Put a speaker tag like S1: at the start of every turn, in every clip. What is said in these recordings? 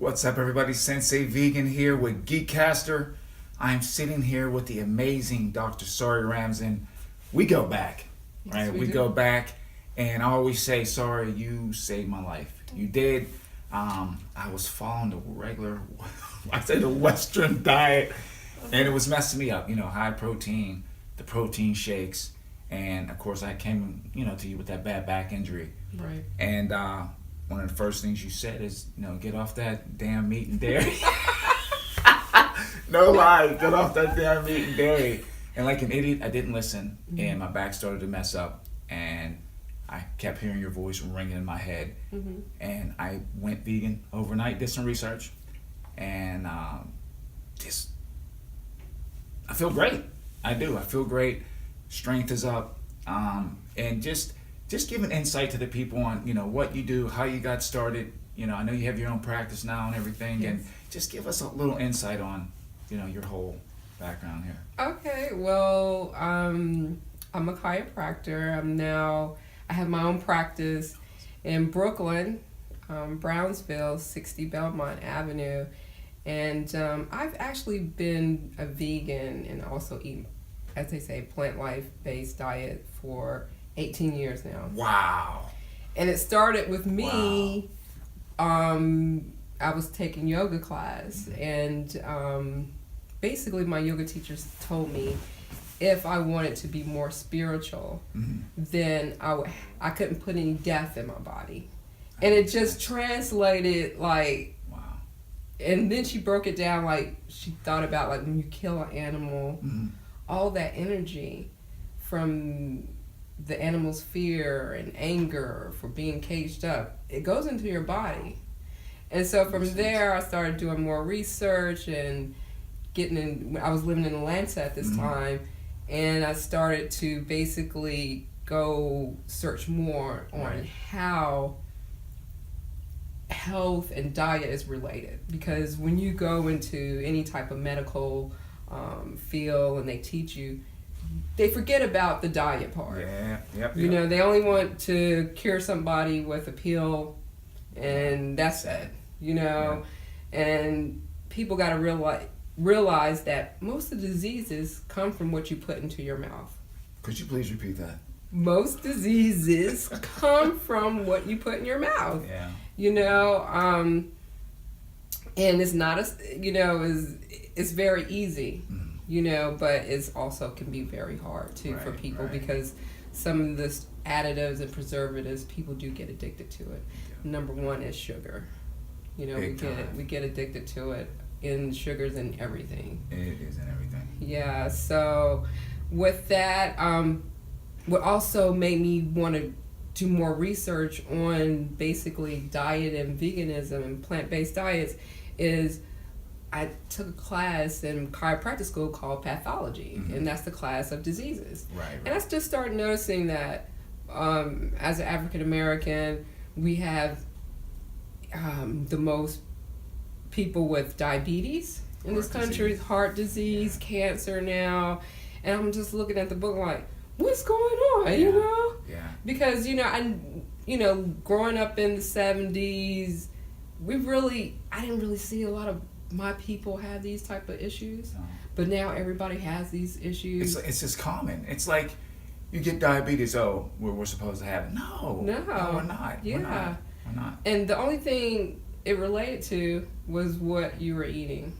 S1: What's up, everybody? Sensei Vegan here with Geekcaster. I'm sitting here with the amazing Dr. Sariramzan. We go back, right?
S2: Yes, we do.
S1: Go back, and I always say, Sari, you saved my life. You did. I was following the regular, I say the Western diet, and it was messing me up. You know, high protein, the protein shakes, and of course I came, to you with that bad back injury.
S2: Right.
S1: And one of the first things you said is, get off that damn meat and dairy. No lie, get off that damn meat and dairy. And like an idiot, I didn't listen, and my back started to mess up, and I kept hearing your voice ringing in my head. And I went vegan overnight, did some research, and I feel great. I do. I feel great. Strength is up, and just give an insight to the people on what you do, how you got started. I know you have your own practice now and everything,
S2: Yes.
S1: and just give us a little insight on your whole background here.
S2: Okay, well, I'm a chiropractor. I have my own practice in Brooklyn, Brownsville, 60 Belmont Avenue. And I've actually been a vegan and also eat, as they say, plant life-based diet for 18 years now.
S1: Wow.
S2: And it started with me. I was taking yoga class, and basically my yoga teachers told me if I wanted to be more spiritual, then I couldn't put any death in my body. And it just translated like,
S1: Wow.
S2: and then she broke it down like she thought about like when you kill an animal, all that energy from the animal's fear and anger for being caged up, it goes into your body. And so from there, I started doing more research and I was living in Atlanta at this time, and I started to basically go search more on how health and diet is related. Because when you go into any type of medical field and they teach you, they forget about the diet part.
S1: Yeah. Yep.
S2: They only want to cure somebody with a pill, and that's it. And people got to realize that most of the diseases come from what you put into your mouth.
S1: Could you please repeat that?
S2: Most diseases come from what you put in your mouth.
S1: Yeah.
S2: And it's not it's very easy. But it's also can be very hard too for people because some of the additives and preservatives, people do get addicted to it. Yeah. Number one is sugar. We get addicted to it in sugars and everything.
S1: It is in everything.
S2: Yeah. So with that, what also made me want to do more research on basically diet and veganism and plant-based diets is I took a class in chiropractic school called pathology, and that's the class of diseases.
S1: Right.
S2: And I just started noticing that as an African American, we have the most people with diabetes in this country, heart disease, cancer now, and I'm just looking at the book like, what's going on?
S1: Yeah.
S2: Because growing up in the 70s, I didn't really see a lot of my people have these type of issues, but now everybody has these issues.
S1: It's just common. It's like you get diabetes. Oh, we're supposed to have it. No, we're not.
S2: Yeah,
S1: we're not.
S2: And the only thing it related to was what you were eating.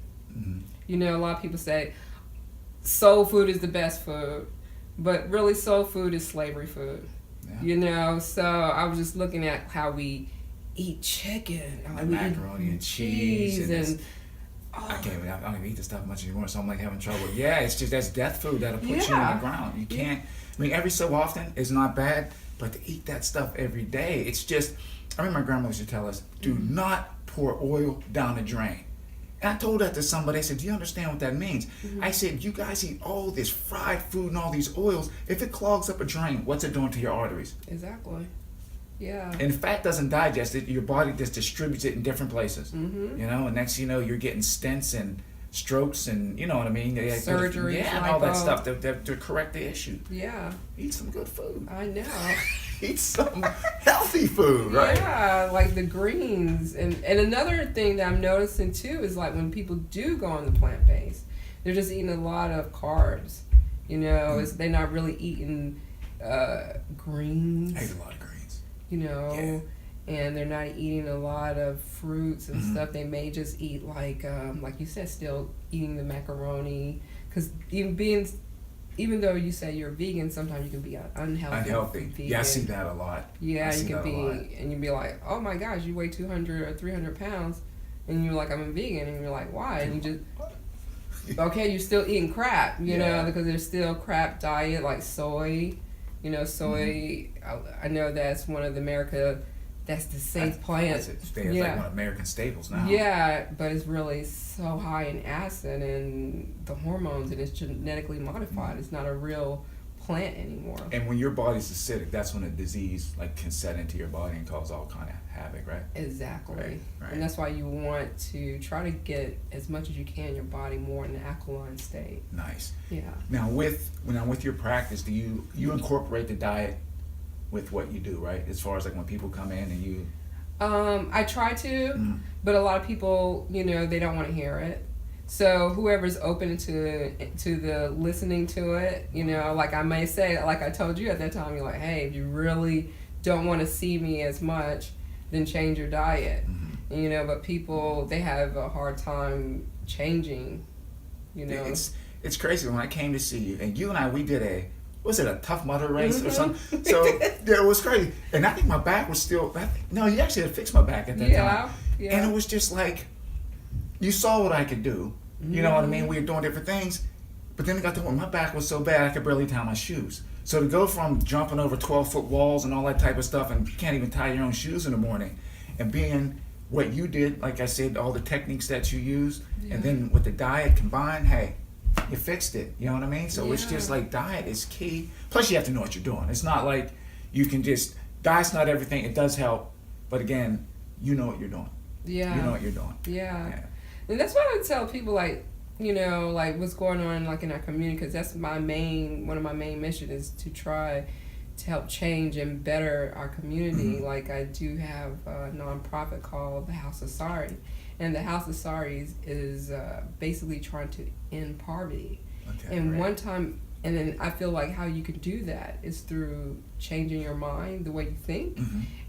S2: A lot of people say soul food is the best food, but really soul food is slavery food. Yeah. So I was just looking at how we eat chicken,
S1: and macaroni and cheese and
S2: oh.
S1: I don't even eat this stuff much anymore, so I'm like having trouble. Yeah, it's just that's death food that'll put you on the ground. You can't. I mean, every so often is not bad, but to eat that stuff every day, it's just. I remember my grandmother used to tell us, "Do not pour oil down the drain." And I told that to somebody. I said, "Do you understand what that means?" I said, "You guys eat all this fried food and all these oils. If it clogs up a drain, what's it doing to your arteries?"
S2: Exactly. Yeah.
S1: And fat doesn't digest it. Your body just distributes it in different places. And next thing you know, you're getting stents and strokes and you know what I mean. They
S2: Surgeries,
S1: and all that stuff to correct the issue.
S2: Yeah.
S1: Eat some good food.
S2: I know.
S1: Eat some healthy food, right?
S2: Yeah, like the greens. And another thing that I'm noticing too is like when people do go on the plant based, they're just eating a lot of carbs. You know, they're not really eating greens.
S1: I eat a lot of greens.
S2: You know, and they're not eating a lot of fruits and stuff. They may just eat like you said, still eating the macaroni. Because even though you say you're vegan, sometimes you can be unhealthy. Vegan.
S1: Yeah, I see that a lot.
S2: Yeah, you can be, and you'd be like, oh my gosh, you weigh 200 or 300 pounds, and you're like, I'm a vegan, and you're like, why? And you just, okay, you're still eating crap, you know, because there's still crap diet like soy. You know, soy, I know that's one of that's the safe plant.
S1: It's like one of American staples now.
S2: Yeah, but it's really so high in acid and the hormones, and it's genetically modified. It's not a real plant anymore.
S1: And when your body's acidic, that's when a disease like can set into your body and cause all kind of havoc, right?
S2: Exactly.
S1: Right.
S2: And that's why you want to try to get as much as you can your body more in an alkaline state.
S1: Nice.
S2: Yeah.
S1: Now with your practice, do you incorporate the diet with what you do, right? As far as like when people come in and you...
S2: I try to, but a lot of people, you know, they don't want to hear it. So whoever's open to the listening to it, you know, like I may say, like I told you at that time, you're like, hey, if you really don't want to see me as much, then change your diet. You know, but people, they have a hard time changing, you know.
S1: It's crazy. When I came to see you, and you and I, we did was it a Tough Mudder race or something? So yeah, it was crazy. And I think my back was still, no, you actually had fixed my back at that time. Yeah. And it was just like, you saw what I could do. You know what I mean? We were doing different things. But then it got to where my back was so bad I could barely tie my shoes. So to go from jumping over 12-foot walls and all that type of stuff, and you can't even tie your own shoes in the morning, and being what you did, like I said, all the techniques that you used, and then with the diet combined, hey, you fixed it. You know what I mean? So it's just like diet is key. Plus you have to know what you're doing. It's not like you can just, diet's not everything. It does help. But again, you know what you're doing. Yeah. You know what you're doing.
S2: Yeah. And that's why I would tell people, like, you know, like what's going on like in our community, because that's one of my main missions is to try to help change and better our community. Like I do have a nonprofit called the House of Sari. And the House of Sari is basically trying to end poverty. Okay, and one time, and then I feel like how you can do that is through changing your mind, the way you think,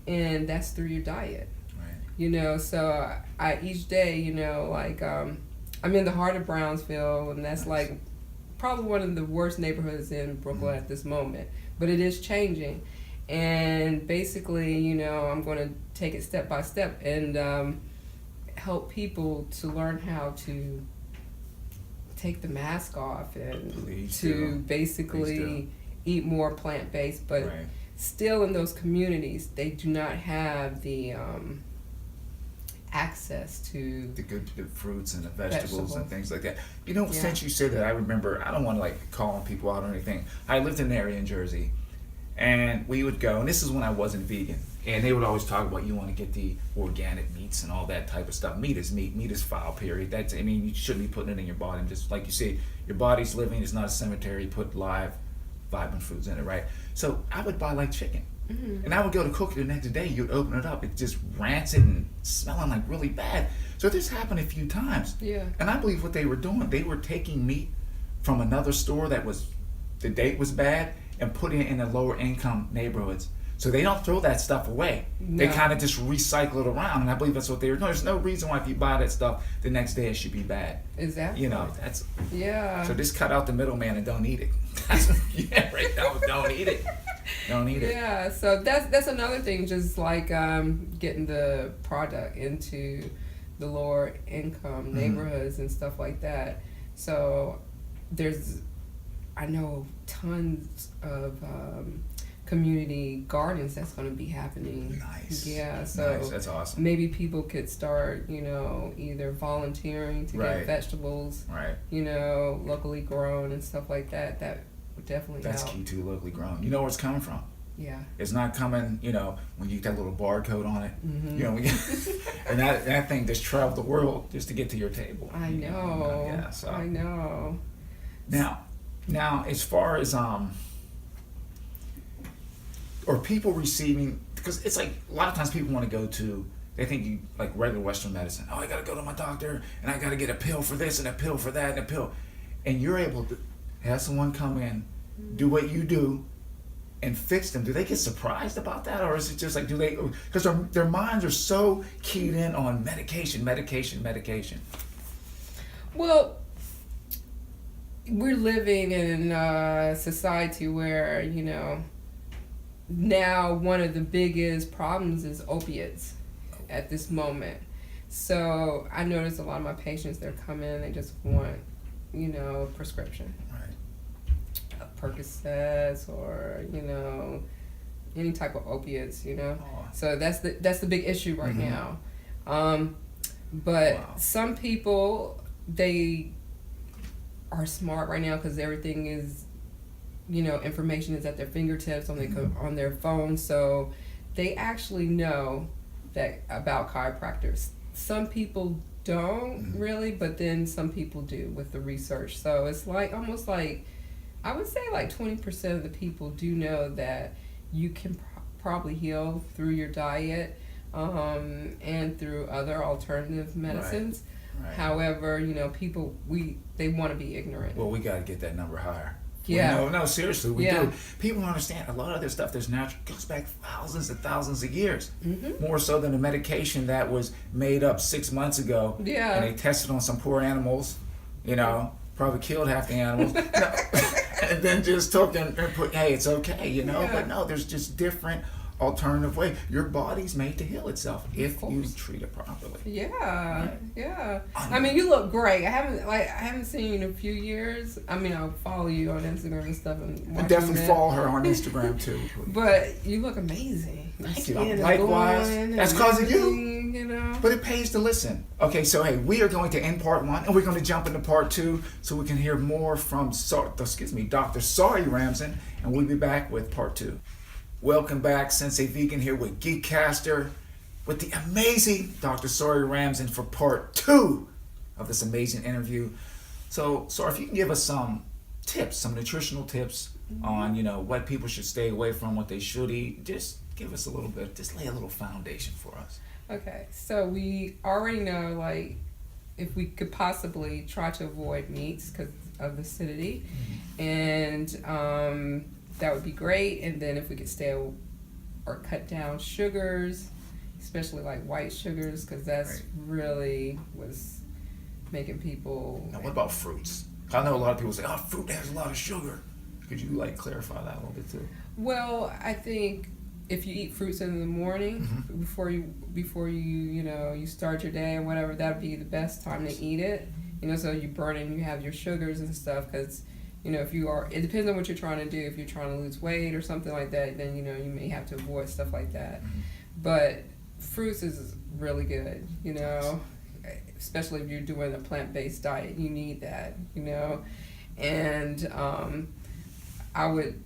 S2: and that's through your diet. Right. You know, so I each day, you know, like I'm in the heart of Brownsville, and that's like probably one of the worst neighborhoods in Brooklyn at this moment. But it is changing, and basically, you know, I'm going to take it step by step and help people to learn how to take the mask off and basically eat more plant-based, but still in those communities they do not have the access to
S1: the fruits and the vegetables and things like that. You know, since you said that, I remember, I don't want to like call people out or anything. I lived in an area in Jersey, and we would go, and this is when I wasn't vegan, and they would always talk about you want to get the organic meats and all that type of stuff. Meat is meat. Meat is foul, period. That's, I mean, you shouldn't be putting it in your body. And just like you say, your body's living. It's not a cemetery. You put live, vibrant foods in it, right? So I would buy like chicken. And I would go to cook it the next day. You'd open it up. It's just rancid and smelling like really bad. So this happened a few times. Yeah. And I believe what they were doing, they were taking meat from another store that was, the date was bad, and putting it in the lower income neighborhoods. So they don't throw that stuff away. No. They kind of just recycle it around. And I believe that's what they were doing. There's no reason why if you buy that stuff, the next day it should be bad.
S2: Exactly.
S1: You know, that's...
S2: Yeah.
S1: So just cut out the middleman and don't eat it. Yeah, right. Don't eat it. Don't eat it.
S2: Yeah, so that's another thing, just like getting the product into the lower income neighborhoods and stuff like that. So I know tons of community gardens that's going to be happening.
S1: Nice.
S2: Yeah, so
S1: nice. That's awesome.
S2: Maybe people could start, you know, either volunteering to get vegetables, you know, locally grown and stuff like that. That would definitely help.
S1: That's key too, locally grown. You know where it's coming from.
S2: Yeah.
S1: It's not coming, when you get that little barcode on it.
S2: Mm-hmm.
S1: And that thing just traveled the world just to get to your table.
S2: I know.
S1: Yeah, so.
S2: I know.
S1: Now, as far as or people receiving, because it's like a lot of times people want to go to, they think you like regular Western medicine. Oh, I got to go to my doctor and I got to get a pill for this and a pill for that and a pill, and you're able to have someone come in, do what you do, and fix them. Do they get surprised about that, or is it just like because their minds are so keyed in on medication?
S2: Well, we're living in a society where, now one of the biggest problems is opiates at this moment. So I notice a lot of my patients, they're coming and they just want, a prescription.
S1: Right.
S2: Percocets or, any type of opiates, So that's the big issue right now. But some people, they are smart right now because everything is, information is at their fingertips on their phone, so they actually know that about chiropractors. Some people don't really, but then some people do with the research. So it's like almost like, I would say like 20% of the people do know that you can probably heal through your diet and through other alternative medicines. Right. However, people, they want to be ignorant.
S1: Well, we got to get that number higher.
S2: Yeah.
S1: No, seriously, we do. People don't understand a lot of this stuff that's natural goes back thousands and thousands of years. More so than the medication that was made up 6 months ago. Yeah. And they tested on some poor animals, probably killed half the animals. And then just took and put, hey, it's okay, Yeah. But no, there's just different alternative way. Your body's made to heal itself if you treat it properly.
S2: Yeah, right. Yeah. I mean, you look great. I haven't seen you in a few years. I mean, I'll follow you on Instagram and stuff, and
S1: definitely follow her on Instagram too.
S2: But you look amazing.
S1: Thank you. Likewise. That's because of you. But it pays to listen. Okay, so hey, we are going to end part 1, and we're going to jump into part 2, so we can hear more from Dr. Sariramzan, and we'll be back with part 2. Welcome back, Sensei Vegan here with Geekcaster with the amazing Dr. Sariramzan for part 2 of this amazing interview. So, Sari, if you can give us some tips, some nutritional tips on, what people should stay away from, what they should eat, just give us a little bit, just lay a little foundation for us.
S2: Okay, so we already know, if we could possibly try to avoid meats because of the acidity, and that would be great. And then if we could stay or cut down sugars, especially like white sugars, because that's really what's making people.
S1: Now, what about fruits? I know a lot of people say, "Oh, fruit has a lot of sugar." Could you clarify that a little bit too?
S2: Well, I think if you eat fruits in the morning before you you start your day or whatever, that'd be the best time to eat it. So you burn it and you have your sugars and stuff, because. If you are, it depends on what you're trying to do. If you're trying to lose weight or something like that, then, you may have to avoid stuff like that. But fruits is really good, especially if you're doing a plant-based diet. You need that, And I would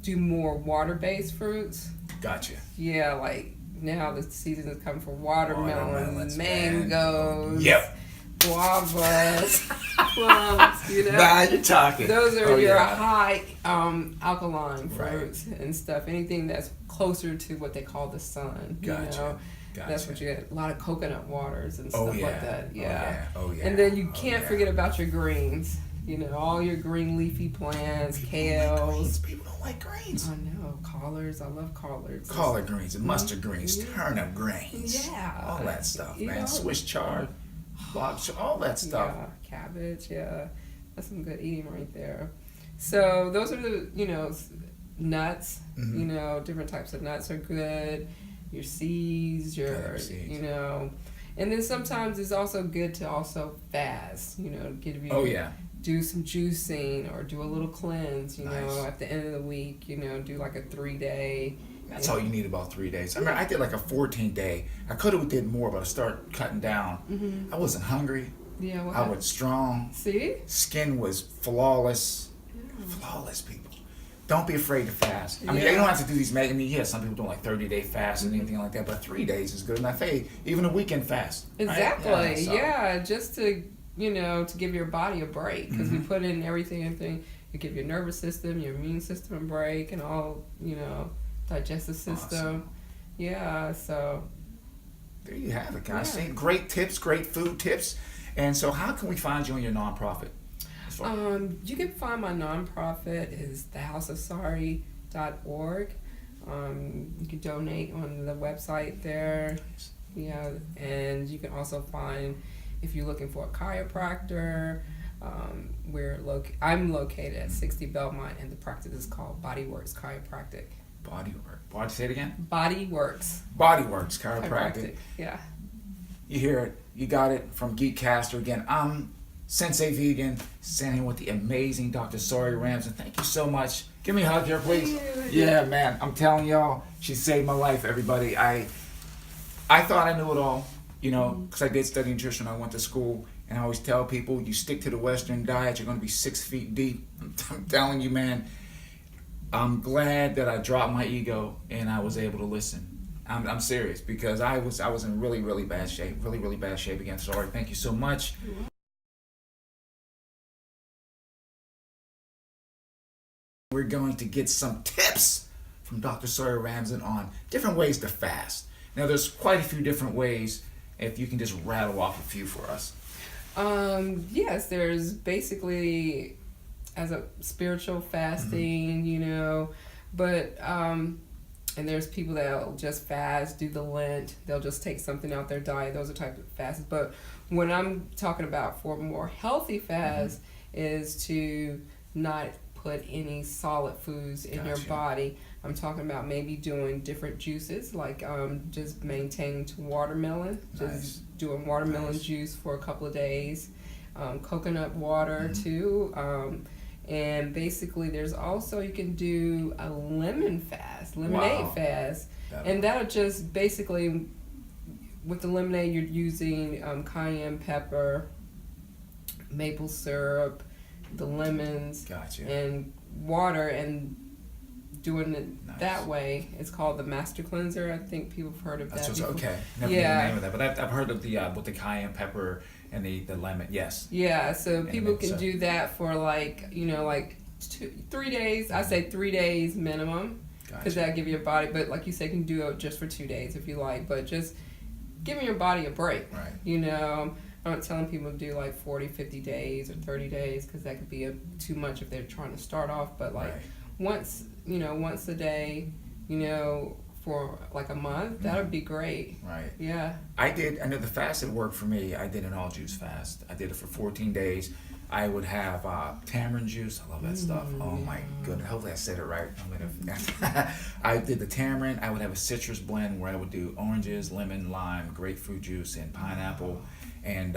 S2: do more water-based fruits.
S1: Gotcha.
S2: Yeah, like now the season is coming for watermelons, mangoes.
S1: Yep.
S2: Guavas, plums,
S1: Now you're talking.
S2: Those are your high alkaline fruits and stuff. Anything that's closer to what they call the sun.
S1: Gotcha.
S2: That's what you get. A lot of coconut waters and stuff like that. Yeah.
S1: Oh yeah.
S2: And then you can't forget about your greens. All your green leafy plants, kales.
S1: People don't like greens.
S2: I know. Collards. I love collards.
S1: Collard greens and mustard greens, turnip greens.
S2: Yeah.
S1: All that stuff, man. Swiss chard. All that stuff.
S2: Yeah, cabbage, that's some good eating right there. So those are the, nuts, different types of nuts are good. Your seeds, and then sometimes it's also good to also fast, do some juicing or do a little cleanse, at the end of the week, do like a 3-day.
S1: That's all you need, about 3 days. I mean, I did like a 14-day. I could have did more, but I started cutting down. I wasn't hungry.
S2: Yeah,
S1: I was strong.
S2: See?
S1: Skin was flawless. Flawless, people. don't be afraid to fast. I mean, you don't have to do these mega. I mean, yeah, some people do like 30-day fast and anything like that, but 3 days is good enough. Hey, even a weekend fast.
S2: Exactly.
S1: Right? Yeah, so.
S2: Just to to give your body a break, because we put in everything. You give your nervous system, your immune system a break, and all digestive system.
S1: Awesome.
S2: Yeah. So.
S1: There you have it, guys.
S2: Yeah.
S1: See, great tips, great food tips. And so, how can we find you on your nonprofit?
S2: You can find my nonprofit is thehouseofsari.org. You can donate on the website there. Yeah, and you can also find, if you're looking for a chiropractor, I'm located at 60 Belmont, and the practice is called Bodyworks Chiropractic.
S1: Bodyworks. Say it again.
S2: Bodyworks.
S1: Bodyworks Chiropractic.
S2: Yeah.
S1: You hear it. You got it from Geekcaster again. I'm Sensei Vegan, standing with the amazing Dr. Sariramzan. Thank you so much. Give me a hug here, please. Yeah, man. I'm telling y'all, she saved my life, everybody. I thought I knew it all, because I did study nutrition. I went to school, and I always tell people, you stick to the Western diet, you're going to be 6 feet deep. I'm telling you, man. I'm glad that I dropped my ego and I was able to listen. I'm serious, because I was in really, really bad shape. Really, really bad shape again. Sorry. Thank you so much. We're going to get some tips from Dr. Sariramzan on different ways to fast. Now, there's quite a few different ways. If you can just rattle off a few for us.
S2: Yes, there's basically as a spiritual fasting, but and there's people that'll just fast, do the Lent, they'll just take something out their diet. Those are types of fasts. But when I'm talking about for a more healthy fast is to not put any solid foods in your body. I'm talking about maybe doing different juices, like just maintaining to watermelon, just doing watermelon juice for a couple of days, coconut water too, and basically there's also, you can do a lemonade fast, and that'll just basically, with the lemonade you're using cayenne pepper, maple syrup, the lemons, and water, and doing it that way. It's called the Master Cleanser. I think people have heard of that.
S1: Okay, never knew the name of that, but I've heard of the with the cayenne pepper and the lemon. Yes.
S2: Yeah, so people can do that for like 3 days. I say 3 days minimum, because that'll give your body. But like you say, you can do it just for 2 days if you like. But just giving your body a break. Right. I'm not telling people to do like 40, 50 days or 30 days, because that could be too much if they're trying to start off. But like once a day, for like a month, that would be great. Right. Yeah.
S1: I know the fast that worked for me. I did an all juice fast. I did it for 14 days. I would have tamarind juice. I love that stuff. Oh my goodness. Hopefully I said it right. I did the tamarind. I would have a citrus blend where I would do oranges, lemon, lime, grapefruit juice, and pineapple. And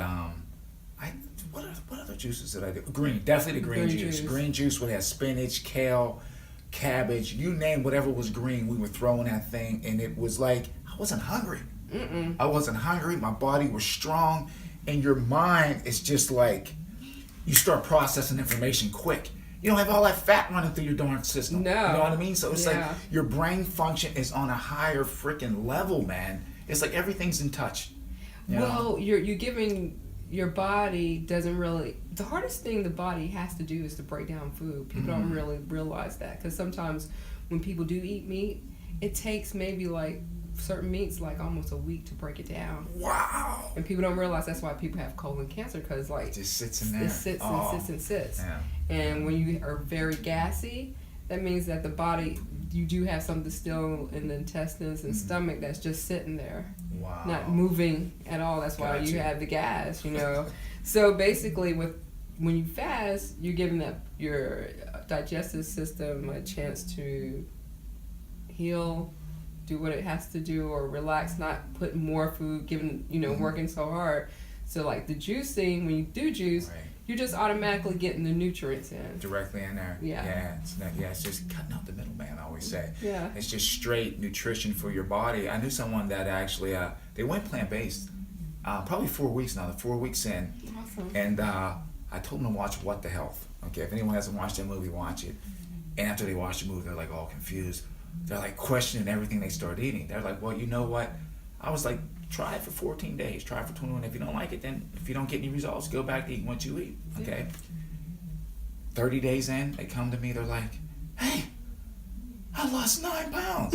S1: what other juices did I do? Definitely the green juice. Green juice would have spinach, kale, cabbage, you name whatever was green, we were throwing that thing, and it was like I wasn't hungry. I wasn't hungry. My body was strong, and your mind is just like, you start processing information quick. You don't have all that fat running through your darn system. No. You know what I mean? So it's like your brain function is on a higher freaking level, man. It's like everything's in touch.
S2: Well, you're giving your body doesn't really. The hardest thing the body has to do is to break down food. People don't really realize that, because sometimes when people do eat meat, it takes maybe like certain meats like almost a week to break it down. Wow. And people don't realize that's why people have colon cancer, because like
S1: it just sits in there.
S2: It sits. Yeah. And when you are very gassy, that means that the body, you do have something still in the intestines and stomach that's just sitting there. Wow. Not moving at all. That's why you have the gas, So basically when you fast, you're giving your digestive system a chance to heal, do what it has to do, or relax, not put more food, given, working so hard. So like the juicing, when you do juice, you're just automatically getting the nutrients in. Directly in there. Yeah.
S1: It's just cutting out the middleman, I always say. Yeah. It's just straight nutrition for your body. I knew someone that actually, they went plant-based, probably 4 weeks now, 4 weeks in. Awesome. And I told them to watch What the Health. Okay, if anyone hasn't watched that movie, watch it. And after they watch the movie, they're like all confused. They're like questioning everything they start eating. They're like, well, you know what? I was like, try it for 14 days. Try it for 21. If you don't like it, then if you don't get any results, go back to eating what you eat. Okay? 30 days in, they come to me. They're like, hey, I lost 9 pounds.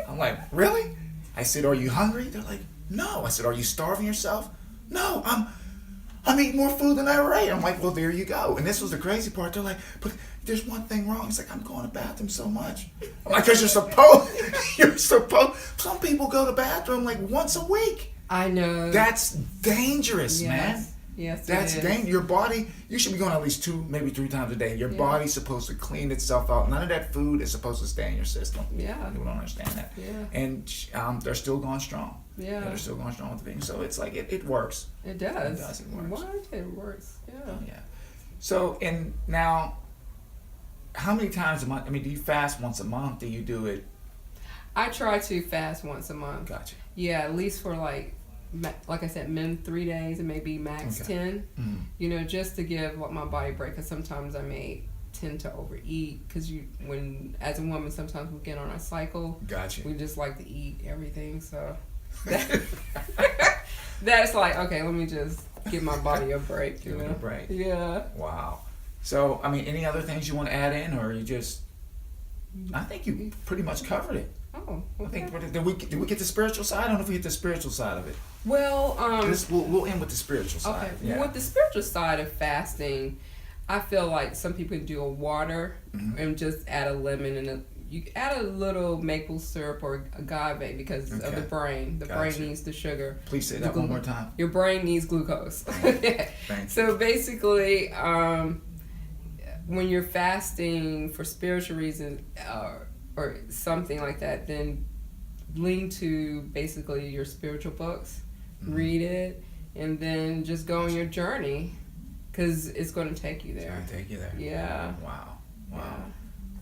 S1: I'm like, really? I said, are you hungry? They're like, no. I said, are you starving yourself? No, I'm eating more food than I ever ate. I'm like, well, there you go. And this was the crazy part. They're like, but there's one thing wrong. It's like, I'm going to the bathroom so much. I'm like, because you're supposed, some people go to the bathroom like once a week.
S2: I know.
S1: That's dangerous, man.
S2: Yes,
S1: that's dangerous. Your body, you should be going at least 2, maybe 3 times a day. Your body's supposed to clean itself out. None of that food is supposed to stay in your system.
S2: Yeah.
S1: People don't understand that.
S2: Yeah.
S1: And they're still going strong.
S2: Yeah.
S1: They're still going strong with the vegan. So it's like, it works.
S2: It does.
S1: It does. It works.
S2: What? It works. Yeah.
S1: Oh, yeah. So, and now, how many times a month? I mean, do you fast once a month? Do you do it?
S2: I try to fast once a month.
S1: Gotcha.
S2: Yeah, at least for like I said, min 3 days and maybe max 10.
S1: Mm-hmm.
S2: You know, just to give my body a break. Because sometimes I may tend to overeat. Because when as a woman, sometimes we get on our cycle.
S1: Gotcha.
S2: We just like to eat everything. So that's like, okay, let me just give my body a break.
S1: Give it a break.
S2: Yeah.
S1: Wow. So, I mean, any other things you want to add in, or you just? I think you pretty much covered it.
S2: Oh, okay.
S1: I think did we get the spiritual side? I don't know if we hit the spiritual side of it.
S2: Well,
S1: we'll end with the spiritual side.
S2: Okay.
S1: Yeah.
S2: With the spiritual side of fasting, I feel like some people do a water and just add a lemon and you add a little maple syrup or agave because of the brain. The brain needs the sugar.
S1: Please say that one more time.
S2: Your brain needs glucose.
S1: Thanks.
S2: So basically, when you're fasting for spiritual reasons or something like that, then lean to basically your spiritual books, read it, and then just go on your journey because it's going to take you there.
S1: It's going to take you there.
S2: Yeah.
S1: Wow.
S2: Yeah.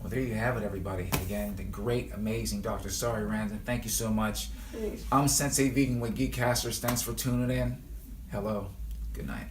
S1: Well, there you have it, everybody. Again, the great, amazing Dr. Sariramzan. Thank you so much.
S2: Thanks.
S1: I'm Sensei Vegan with Geekcasters. Thanks for tuning in. Hello. Good night.